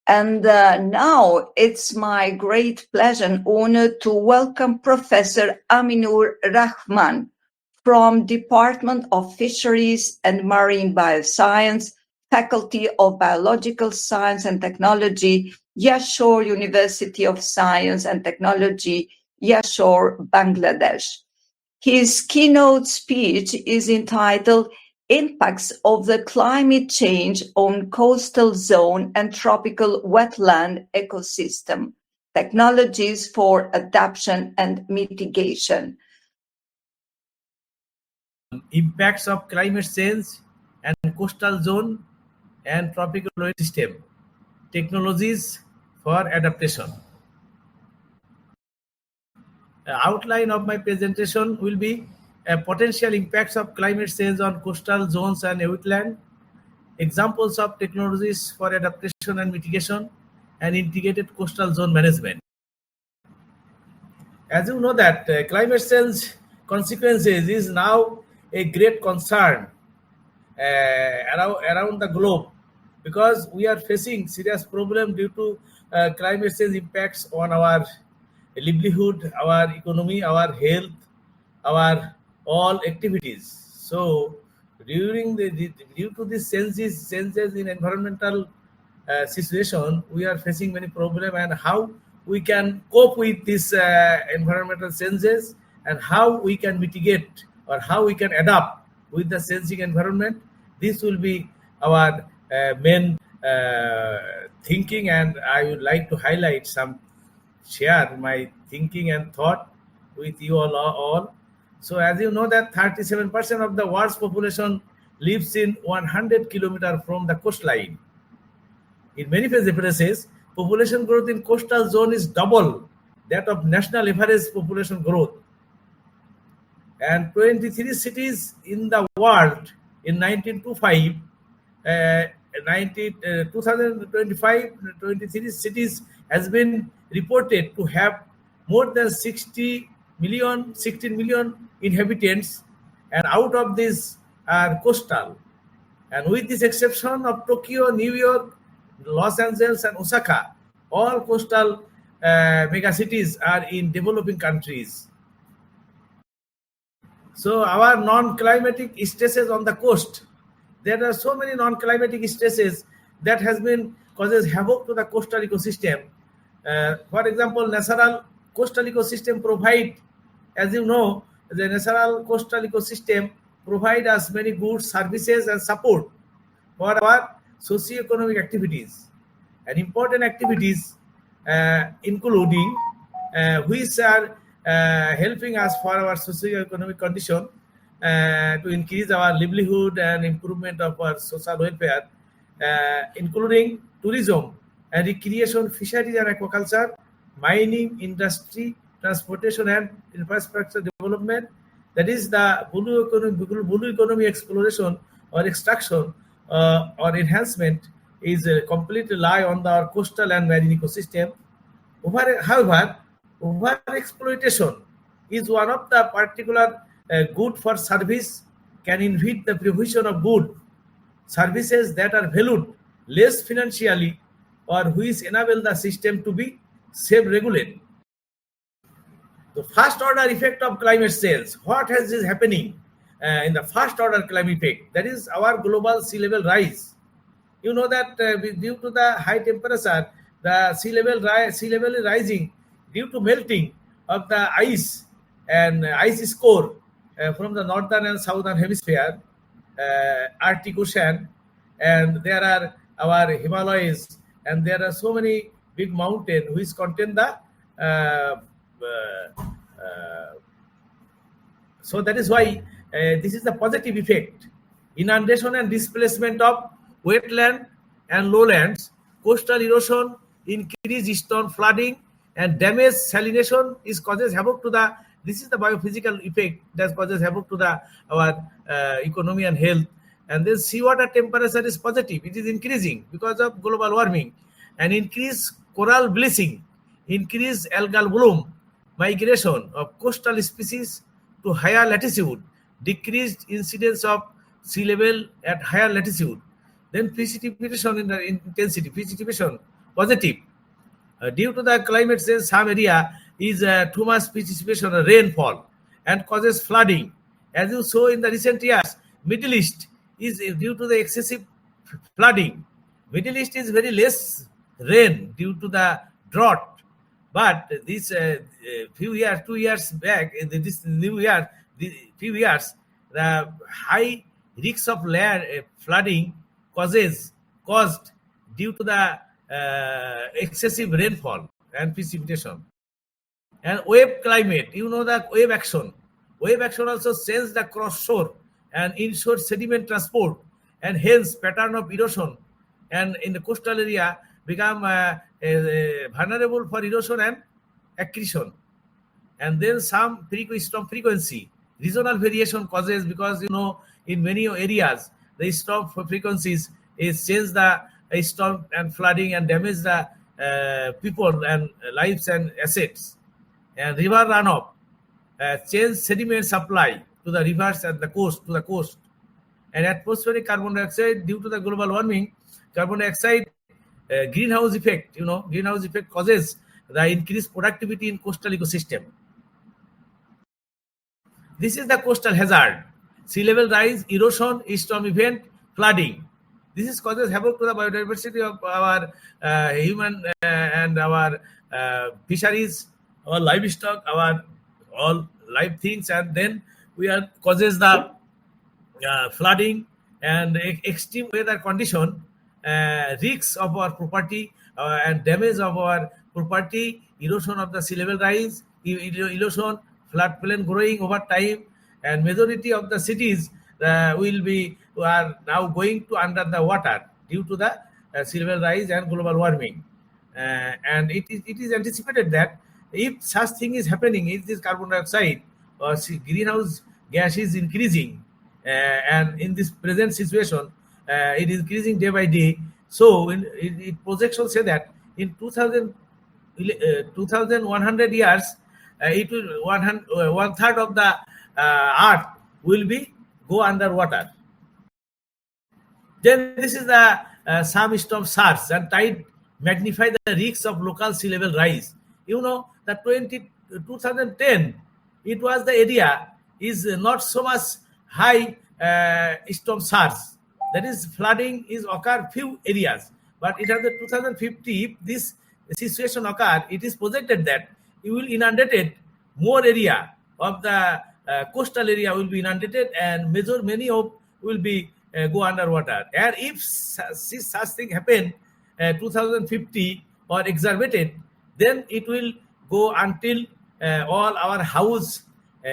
And now it's my great pleasure and honor to welcome Professor Aminur Rahman from Department of Fisheries and Marine Bioscience, Faculty of Biological Science and Technology, Yashore University of Science and Technology, Yashore, Bangladesh. His keynote speech is entitled Impacts of the Climate Change on Coastal Zone and Tropical Wetland Ecosystem, Technologies for Adaptation and Mitigation. Impacts of climate change and coastal zone and tropical wetland system, technologies for adaptation. Outline of my presentation will be potential impacts of climate change on coastal zones and wetland, examples of technologies for adaptation and mitigation, and integrated coastal zone management. As you know that climate change consequences is now a great concern around the globe, because we are facing serious problem due to climate change impacts on our livelihood, our economy, our health, our all activities. So due to these changes in environmental situation, we are facing many problems, and how we can cope with these environmental changes, and how we can mitigate or how we can adapt with the changing environment. This will be our main thinking, and I would like to highlight share my thinking and thought with you all. So as you know that 37% of the world's population lives in 100 kilometers from the coastline. In many places, population growth in coastal zone is double that of national average population growth. And 23 cities in the world in 1925, 23 cities has been reported to have more than 16 million inhabitants, and out of these are coastal. And with this exception of Tokyo, New York, Los Angeles, and Osaka, all coastal megacities are in developing countries. So our non-climatic stresses on the coast, there are so many non-climatic stresses that has been causes havoc to the coastal ecosystem. For example, natural coastal ecosystem provide, as you know, the natural coastal ecosystem provide us many goods, services, and support for our socio-economic activities. And important activities including which are helping us for our socio-economic condition to increase our livelihood and improvement of our social welfare, including tourism and recreation, fisheries and aquaculture, mining, industry, transportation and infrastructure development. That is the blue economy exploration or extraction or enhancement is completely lie on our coastal and marine ecosystem. However, over-exploitation is one of the particular good for service can inhibit the provision of good services that are valued less financially, or which enable the system to be self-regulated. The first order effect of climate change. What has is happening in the first order climate effect? That is our global sea level rise. You know that due to the high temperature, the sea level is rising due to melting of the ice and ice core from the northern and southern hemisphere, Arctic Ocean, and there are our Himalayas, and there are so many big mountains which contain the so that is why this is the positive effect. Inundation and displacement of wetland and lowlands, coastal erosion, increased storm flooding, and damage salination is causes havoc to the. This is the biophysical effect that causes havoc to the our economy and health. And then seawater temperature is positive; it is increasing because of global warming, and increased coral bleaching, increased algal bloom, migration of coastal species to higher latitude, decreased incidence of sea level at higher latitude, then precipitation in the intensity, precipitation positive. Due to the climate change, some area is too much precipitation or rainfall and causes flooding. As you saw in the recent years, Middle East is due to the excessive flooding. Middle East is very less rain due to the drought. But this few years, 2 years back, this new year, few years, the high risks of land flooding caused due to the excessive rainfall and precipitation. And wave climate, you know, the wave action. Wave action also changes the cross shore and inshore sediment transport, and hence pattern of erosion, and in the coastal area become vulnerable for erosion and accretion. And then some storm frequency, regional variation causes, because you know in many areas the storm frequencies is change the storm and flooding and damage the people and lives and assets. And river runoff change sediment supply to the rivers and the coast. And atmospheric carbon dioxide, due to the global warming, carbon dioxide greenhouse effect, you know, greenhouse effect causes the increased productivity in coastal ecosystem. This is the coastal hazard: sea level rise, erosion, storm event, flooding. This is causes havoc to the biodiversity of our human and our fisheries, our livestock, our all live things, and then we are causes the flooding and extreme weather condition, risks of our property and damage of our property, erosion of the sea level rise, erosion, floodplain growing over time, and majority of the cities are now going to under the water due to the sea level rise and global warming. And it is anticipated that if such thing is happening, if this carbon dioxide or greenhouse gas is increasing, and in this present situation, it is increasing day by day. So projections say that in 2100 years, it will one third of the earth will be go underwater. Then this is the some storm surge and tide magnify the risks of local sea level rise. You know, the 2010, it was the area is not so much high storm surge. That is, flooding is occur few areas. But it has the 2050, if this situation occur, it is projected that it will inundated more area of the coastal area will be inundated, and many of will be go underwater. And if such thing happen 2050 or exacerbated, then it will go until all our house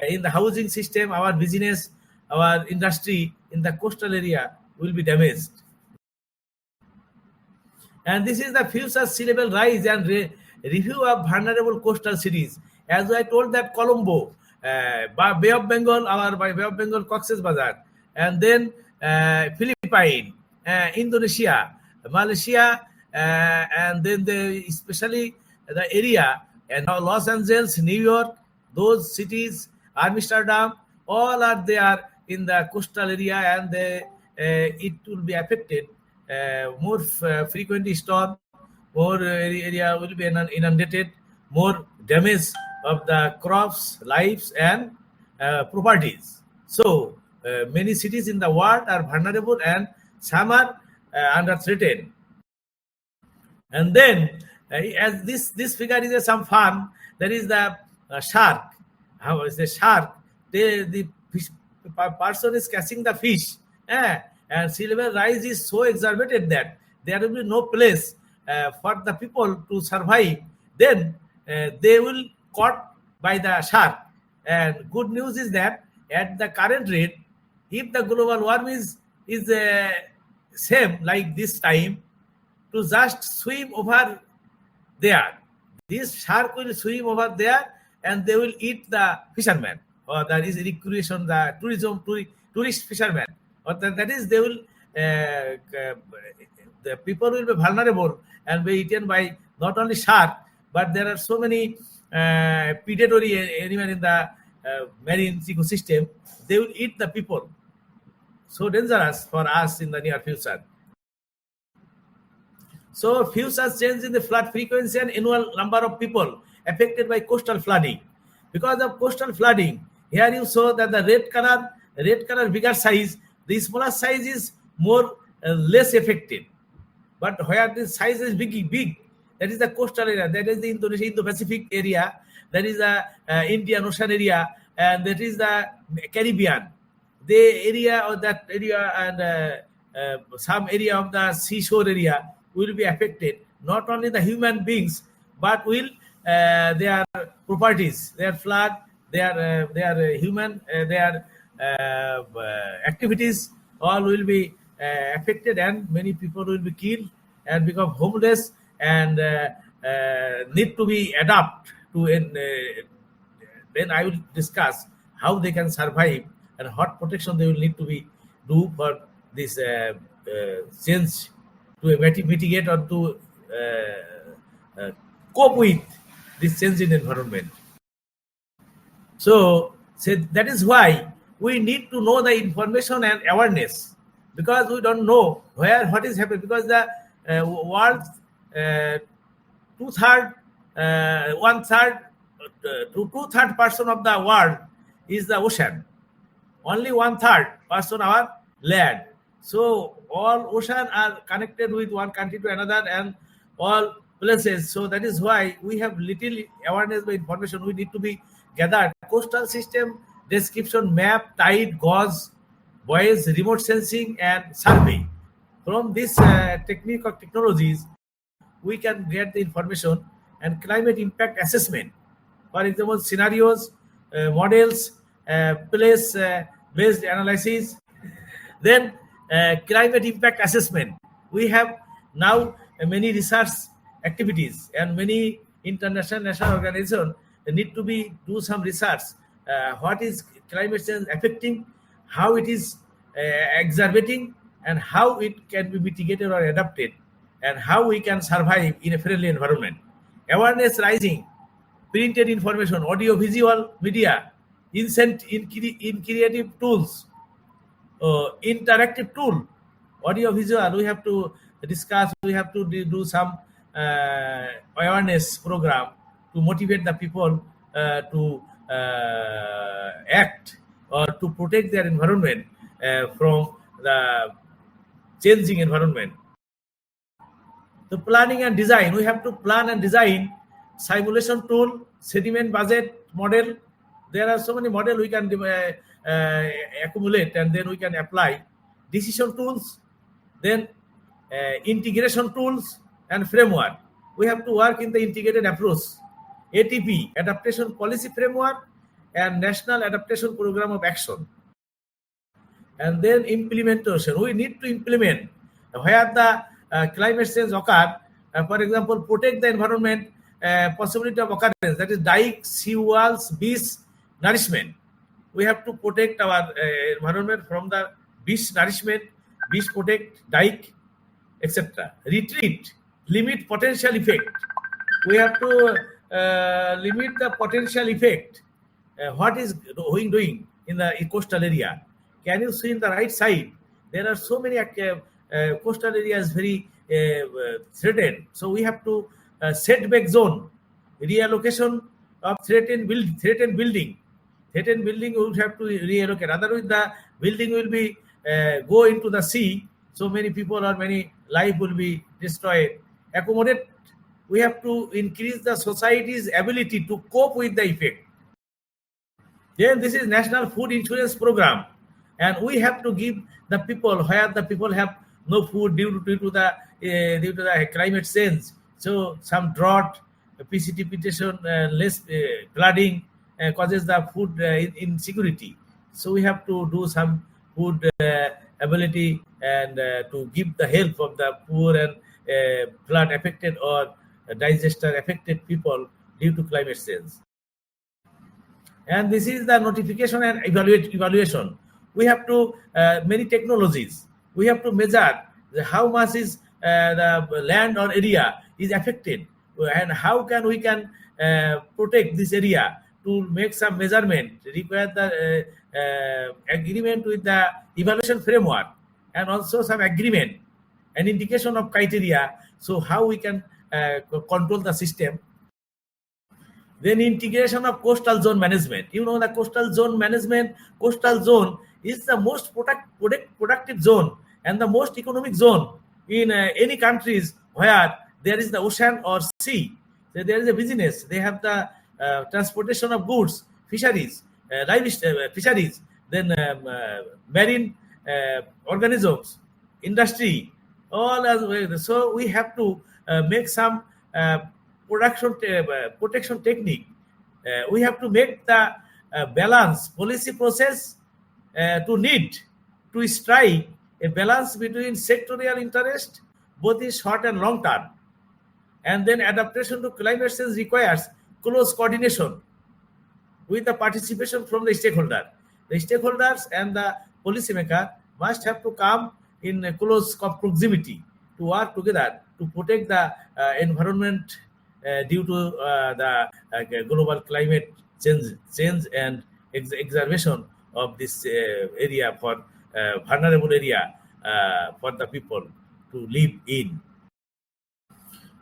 in the housing system, our business, our industry in the coastal area will be damaged. And this is the future sea level rise and review of vulnerable coastal cities. As I told that Colombo, Bay of Bengal, our Bay of Bengal, Cox's Bazar, and then Philippines, Indonesia, Malaysia, and then especially the area and Los Angeles, New York, those cities, Amsterdam, all are there in the coastal area, and it will be affected. More frequent storm, more area will be inundated, more damage of the crops, lives, and properties. So many cities in the world are vulnerable, and some are under threatened. And then, as this figure is some fun, there is the shark. How is the shark? The person is catching the fish, and sea level rise is so exacerbated that there will be no place for the people to survive. Then they will caught by the shark. And good news is that at the current rate, if the global warming is same like this time, to just swim over there, this shark will swim over there, and they will eat the fishermen, or that is recreation, the tourist fishermen, or that is they will the people will be vulnerable and be eaten by not only shark, but there are so many predatory animals in the marine ecosystem. They will eat the people. So dangerous for us in the near future. So few such changes in the flood frequency and annual number of people affected by coastal flooding. Because of coastal flooding, here you saw that the red color bigger size, the smaller size is more less affected. But where the size is big, that is the coastal area, that is the Indonesia Indo-Pacific area, that is the Indian Ocean area, and that is the Caribbean. The area of that area and some area of the seashore area will be affected. Not only the human beings, but will their properties, their flood, their human, their activities, all will be affected, and many people will be killed and become homeless and need to be adapt to. Then I will discuss how they can survive and what protection they will need to be do for this change to mitigate or to cope with this change in environment. So that is why we need to know the information and awareness, because we don't know what is happening, because the world's two-third portion of the world is the ocean. Only 1/3 portion are land. So all ocean are connected with one country to another and all places. So that is why we have little awareness by information. We need to be gathered. Coastal system description, map, tide, gauge, buoys, remote sensing, and survey. From this technique or technologies, we can get the information. And climate impact assessment, for example, scenarios, models, place-based analysis. Then climate impact assessment. We have now many research activities and many international national organizations need to do some research. What is climate change affecting, how it is exacerbating, and how it can be mitigated or adapted, and how we can survive in a friendly environment. Awareness rising, printed information, audio, visual media, in creative tools, interactive tool, audio, visual. We have to discuss. We have to do some awareness program to motivate the people to act or to protect their environment from the changing environment. The planning and design, we have to plan and design simulation tool, sediment budget model. There are so many models we can accumulate and then we can apply. Decision tools, then integration tools and framework. We have to work in the integrated approach. ATP, Adaptation Policy Framework, and National Adaptation Program of Action. And then implementation. We need to implement where the climate change occur. For example, protect the environment, possibility of occurrence, that is dikes, seawalls, beach nourishment. We have to protect our environment from the beach nourishment, beach protect, dike, etc. Retreat, limit potential effect. We have to limit the potential effect. What is doing in the coastal area? Can you see in the right side? There are so many coastal areas very threatened. So we have to setback zone, reallocation of threatened building. Threatened building we would have to reallocate. Otherwise, the building will be go into the sea. So many people or many life will be destroyed. Accommodate. We have to increase the society's ability to cope with the effect. Then this is National Food Insurance Program, and we have to give the people where the people have no food due to the climate change. So some drought, precipitation, less flooding causes the food insecurity. So we have to do some food ability and to give the help of the poor and flood affected or disaster affected people due to climate change. And this is the notification and evaluation. We have to many technologies. We have to measure how much is the land or area is affected, and how we can protect this area. To make some measurement, require the agreement with the evaluation framework, and also some agreement, an indication of criteria. So how we can control the system? Then integration of coastal zone management. You know, the coastal zone management, coastal zone is the most productive zone and the most economic zone in any countries where there is the ocean or sea. So there is a business. They have the transportation of goods, fisheries, fisheries, then marine organisms, industry, all as well. So we have to make some protection technique. We have to make the balance policy process to strike a balance between sectorial interest, both in short and long term. And then adaptation to climate change requires close coordination with the participation from the stakeholder. The stakeholders and the policymaker must have to come in close proximity to work together to protect the environment due to the global climate change and exacerbation of this area for vulnerable area for the people to live in.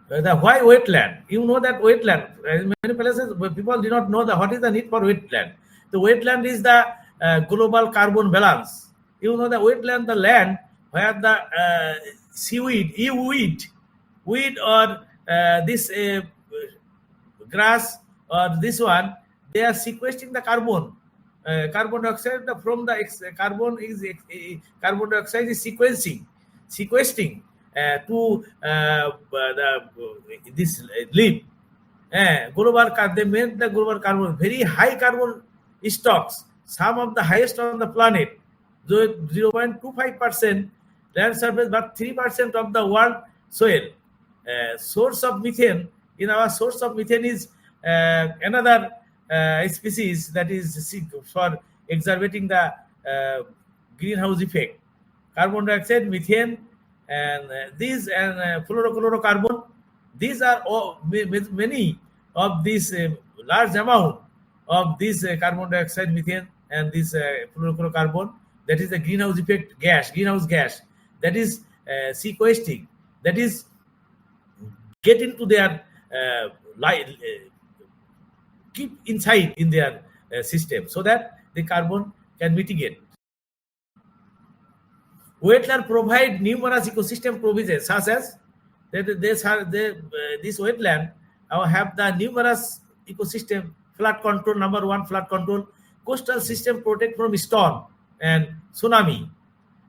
The why wetland? You know that wetland. Many places people do not know what is the need for wetland. The wetland is the global carbon balance. You know the wetland, the land where the seaweed, weed or this grass or this one, they are sequestering the carbon. Carbon dioxide from the carbon dioxide is sequestering to this leaf. They made the global carbon, very high carbon stocks, some of the highest on the planet. 0.25% land surface, but 3% of the world soil. Source of methane, in our source of methane is another species that is for exacerbating the greenhouse effect. Carbon dioxide, methane, and these and fluorocarbon. These are all, many of these large amount of this carbon dioxide, methane, and this fluorocarbon. That is the greenhouse gas. That is sequestering. That is get into their keep inside in their system so that the carbon can mitigate. Wetland provide numerous ecosystem provisions, such as this wetland have the numerous ecosystem flood control. Number one, flood control. Coastal system protect from storm and tsunami.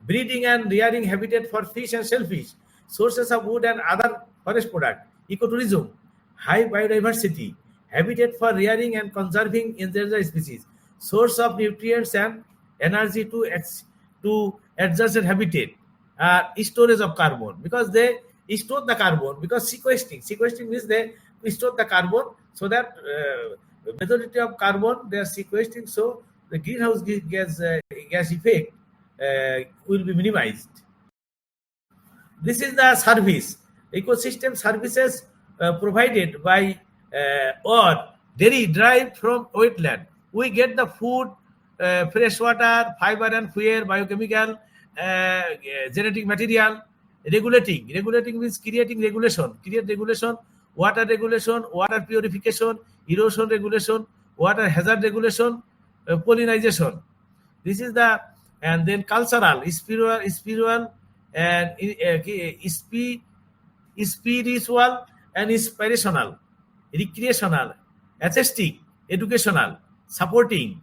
Breeding and rearing habitat for fish and shellfish. Sources of wood and other forest product. Ecotourism. High biodiversity. Habitat for rearing and conserving endangered species. Source of nutrients and energy to adjacent habitat. Storage of carbon, because they store the carbon, because sequestering means they store the carbon so that majority of carbon they are sequestering, so the greenhouse gas effect will be minimized. This is the service, ecosystem services provided by or derived from wetland. We get the food, fresh water, fiber and fuel, biochemical, genetic material. Regulating means create regulation, water regulation, water purification, erosion regulation, water hazard regulation, pollination. This is the, and then cultural, spiritual, and spiritual and inspirational, recreational, artistic, educational, supporting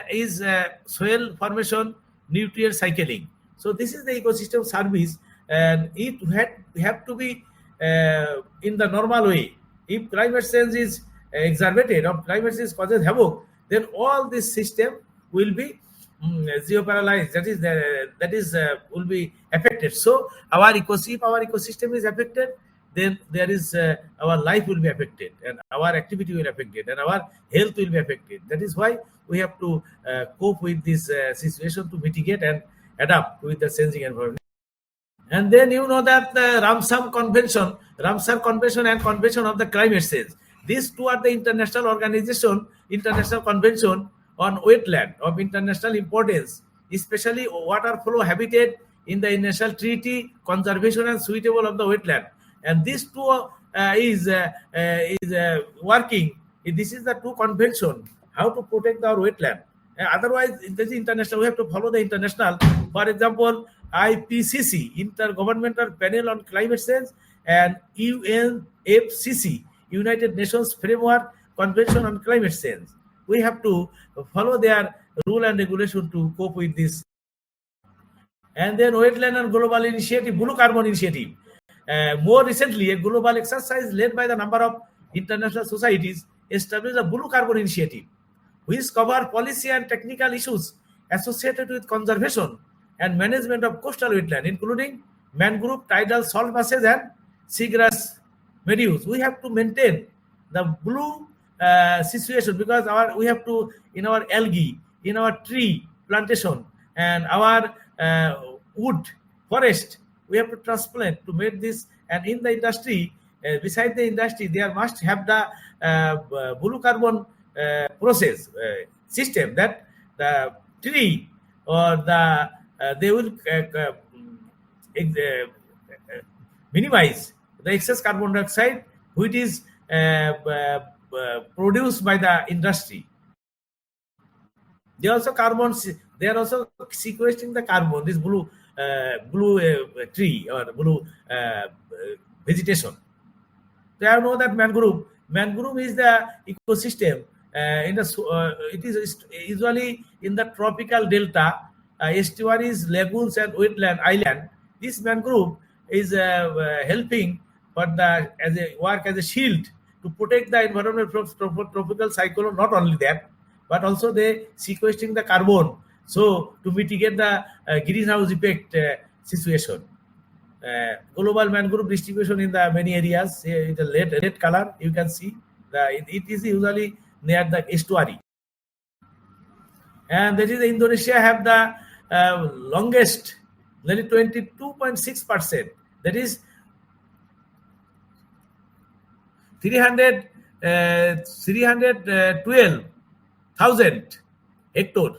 is soil formation, nutrient cycling. So this is the ecosystem service, and it have to be in the normal way. If climate change is exacerbated or climate change causes havoc, then all this system will be geoparalyzed. That is will be affected. So if our ecosystem is affected, then there is our life will be affected, and our activity will be affected, and our health will be affected. That is why we have to cope with this situation, to mitigate and adapt with the changing environment. And then you know that the Ramsar Convention and Convention of the Climate Change. These two are the international convention on wetland of international importance, especially water flow, habitat, in the international treaty, conservation and suitable of the wetland. And these two is working. This is the two convention, how to protect our wetland. Otherwise, this is international. We have to follow the international. For example, IPCC, Intergovernmental Panel on Climate Change, and UNFCCC, United Nations Framework Convention on Climate Change. We have to follow their rule and regulation to cope with this. And then Wetland and Global Initiative, Blue Carbon Initiative. More recently, a global exercise led by the number of international societies established a Blue Carbon Initiative, which cover policy and technical issues associated with conservation and management of coastal wetland, including mangrove, tidal salt marshes, and seagrass meadows. We have to maintain the blue situation, because we have to, in our algae, in our tree plantation, and our wood forest, we have to transplant to make this. And in the industry, beside the industry, there must have the blue carbon process system, that the tree or they will minimize the excess carbon dioxide which is produced by the industry. They are also sequestering the carbon, this blue tree or blue vegetation. They know that mangrove is the ecosystem. It is usually in the tropical delta, estuaries, lagoons, and wetland island. This mangrove is helping work as a shield to protect the environment from tropical cyclone. Not only that, but also they sequestering the carbon, so to mitigate the greenhouse effect situation. Global mangrove distribution in the many areas, in the red color, you can see it is usually near the estuary. And that is Indonesia have the longest, nearly 22.6%. That is 312,000 hectares.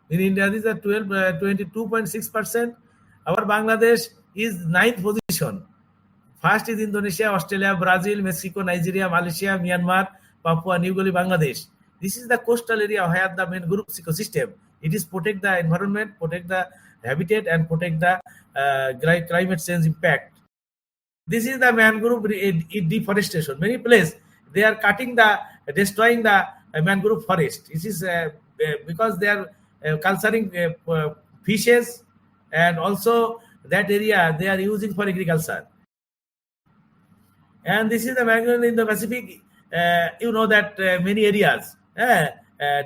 In India, this is 22.6%. Our Bangladesh is 9th position. First is Indonesia, Australia, Brazil, Mexico, Nigeria, Malaysia, Myanmar, Papua New Guinea, Bangladesh. This is the coastal area where the mangrove ecosystem. It is protect the environment, protect the habitat, and protect the climate change impact. This is the mangrove deforestation. Many places they are destroying the mangrove forest. This is because they are culturing fishes, and also that area they are using for agriculture. And this is the mangrove in the Pacific. You know that many areas,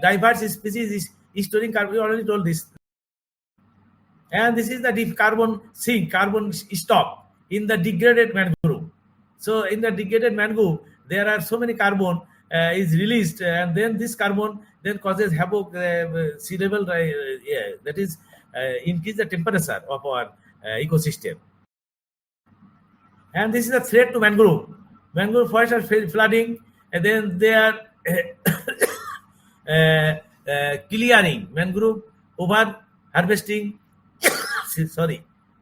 diverse species is storing carbon. We already told this. And this is the deep carbon sink, carbon stop in the degraded mangrove. So in the degraded mangrove, there are so many carbon is released, and then this carbon then causes havoc, sea level, that is increase the temperature of our ecosystem. And this is a threat to mangrove. Mangrove forests are flooding, and then they are clearing mangrove, over harvesting,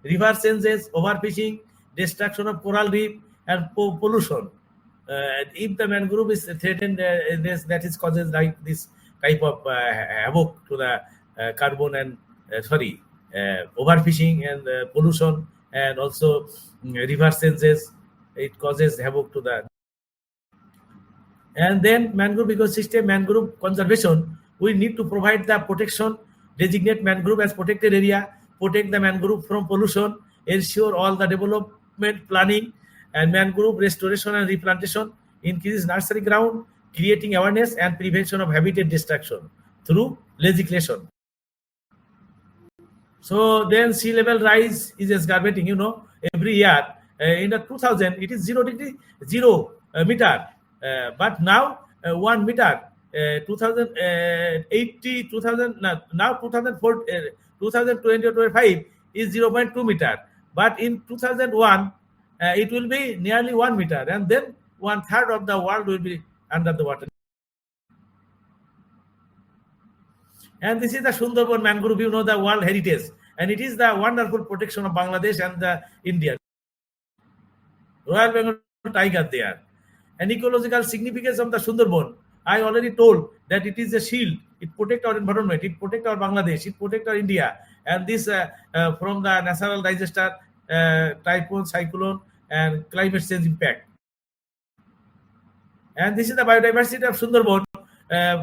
river changes, overfishing, destruction of coral reef, and pollution. If the mangrove is threatened, that is causes like this type of havoc to the carbon and overfishing and pollution, and also river changes. It causes havoc to the. And then mangrove ecosystem, mangrove conservation. We need to provide the protection, designate mangrove as protected area, protect the mangrove from pollution, ensure all the development planning, and mangrove restoration and replantation, increase nursery ground, creating awareness and prevention of habitat destruction through legislation. So then sea level rise is escalating, every year. In the 2000, it is 0 meter. But now 1 meter. 2080, 2000, now 2004, 2020 or 25 is 0.2 meter. But in 2001, it will be nearly 1 meter, and then 1/3 of the world will be under the water. And this is the Sundarban mangrove, the World Heritage. and it is the wonderful protection of Bangladesh and the India. Royal Bengal tiger there. And ecological significance of the Sundarban, I already told that it is a shield. It protects our environment, it protects our Bangladesh, it protects our India. And this from the natural disaster, typhoon, cyclone, and climate change impact. And this is the biodiversity of Sundarban.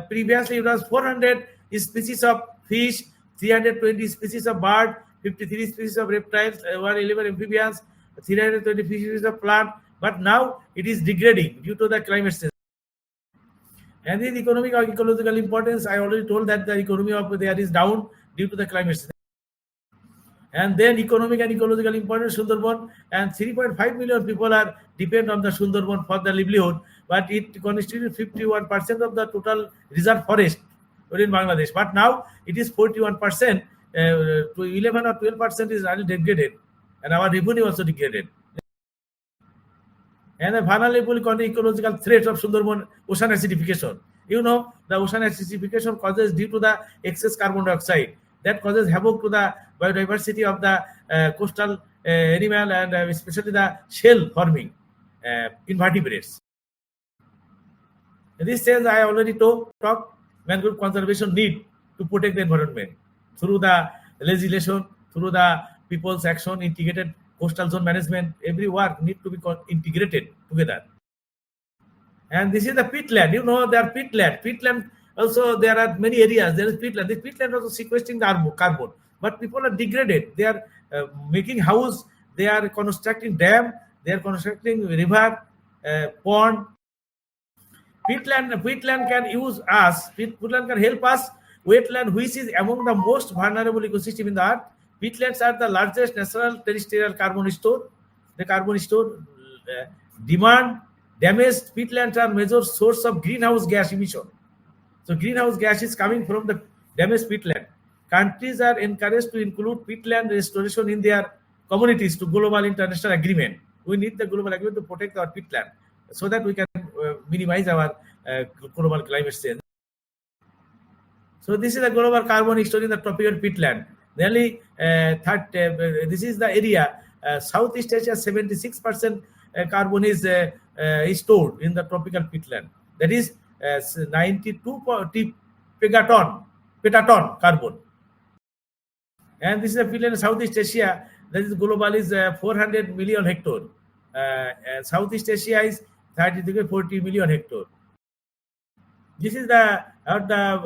Previously, it was 400 species of fish, 320 species of bird, 53 species of reptiles, 111 amphibians, 320 species of plant. But now it is degrading due to the climate change. And in economic or ecological importance, I already told that the economy of there is down due to the climate change. And then economic and ecological importance, Sundarban, and 3.5 million people are depend on the Sundarban for their livelihood, but it constitutes 51% of the total reserve forest within Bangladesh. But now it is 41%, to 11 or 12% is really degraded, and our revenue also degraded. And the vulnerable ecological threats of Sundarban: ocean acidification. You know, the ocean acidification causes due to the excess carbon dioxide that causes havoc to the biodiversity of the coastal animal and especially the shell forming invertebrates. In this sense, I already talked mangrove conservation need to protect the environment through the legislation, through the people's action, integrated coastal zone management. Every work need to be integrated together. And this is the peatland. You know, there are peatland. Peatland also, there are many areas. There is peatland. This peatland also sequestering the carbon. But people are degraded. They are making house. They are constructing dam. They are constructing river, pond. Peatland can use us. Peatland can help us. Wetland, which is among the most vulnerable ecosystem in the earth. Peatlands are the largest natural terrestrial carbon store. The carbon store demand damaged peatlands are major source of greenhouse gas emission. So greenhouse gas is coming from the damaged peatland. Countries are encouraged to include peatland restoration in their communities to global international agreement. We need the global agreement to protect our peatland so that we can minimize our global climate change. So this is the global carbon stored in the tropical peatland. Nearly this is the area. Southeast Asia, 76% carbon is stored in the tropical peatland. That is 92 petaton carbon. And this is the peatland in Southeast Asia. That is global is 400 million hectare. Southeast Asia is 40 million hectare. This is the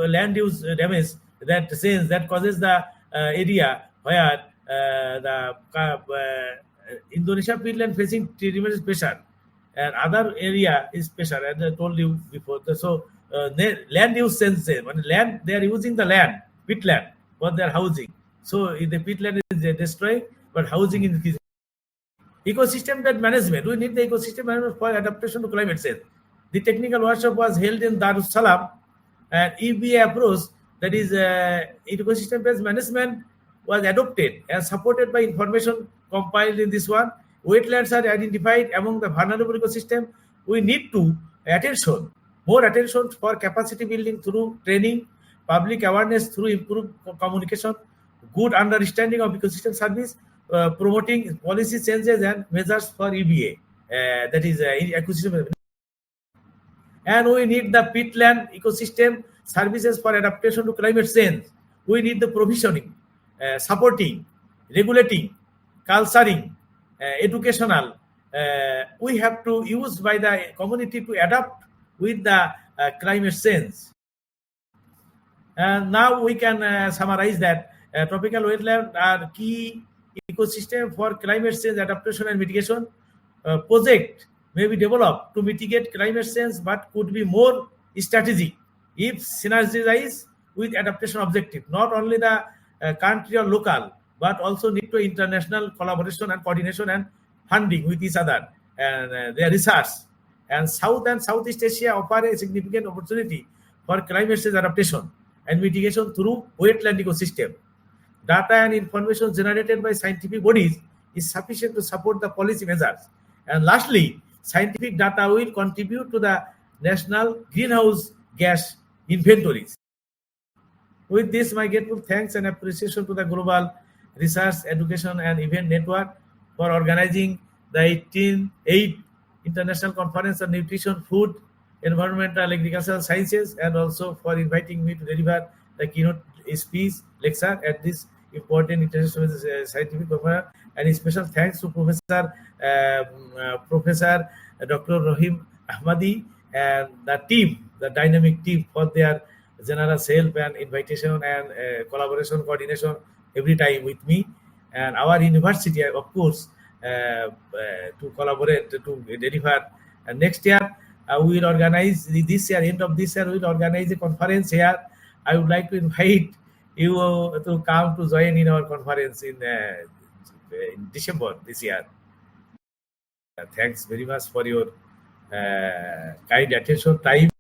land use damage that says that causes the area where the Indonesia peatland facing tremendous pressure, and other area is pressure, as I told you before. So land use sense, land, they are using the land, peatland, for their housing. So the peatland is destroyed, but housing is increasing. Ecosystem management. We need the ecosystem management for adaptation to climate change. The technical workshop was held in Darussalam, and EBA approach, that is ecosystem-based management, was adopted and supported by information compiled in this one. Wetlands are identified among the vulnerable ecosystem. We need to more attention for capacity building through training, public awareness through improved communication, good understanding of ecosystem service, promoting policy changes and measures for EBA, that is ecosystem. And we need the peatland ecosystem services for adaptation to climate change. We need the provisioning, supporting, regulating, culturing, educational. We have to use by the community to adapt with the climate change. And now we can summarize that tropical wetlands are key ecosystem for climate change adaptation and mitigation. Project may be developed to mitigate climate change, but could be more strategic if synergized with adaptation objective. Not only the country or local, but also need to international collaboration and coordination and funding with each other and their research. And South and Southeast Asia offer a significant opportunity for climate change adaptation and mitigation through wetland ecosystem. Data and information generated by scientific bodies is sufficient to support the policy measures. And lastly, scientific data will contribute to the national greenhouse gas inventories. With this, my grateful thanks and appreciation to the global Research, Education and Event Network for organizing the 8th International Conference on Nutrition, Food, Environmental, Agricultural Sciences, and also for inviting me to deliver the keynote speech lecture at this important international scientific conference. And special thanks to Professor Dr. Rahim Ahmadi and the team, the dynamic team, for their generous help and invitation and collaboration, coordination every time with me. And our university, of course, to collaborate, to deliver. And next year, we will organize, this year, end of this year, we will organize a conference here. I would like to invite you to come to join in our conference in December this year. Thanks very much for your kind attention, time.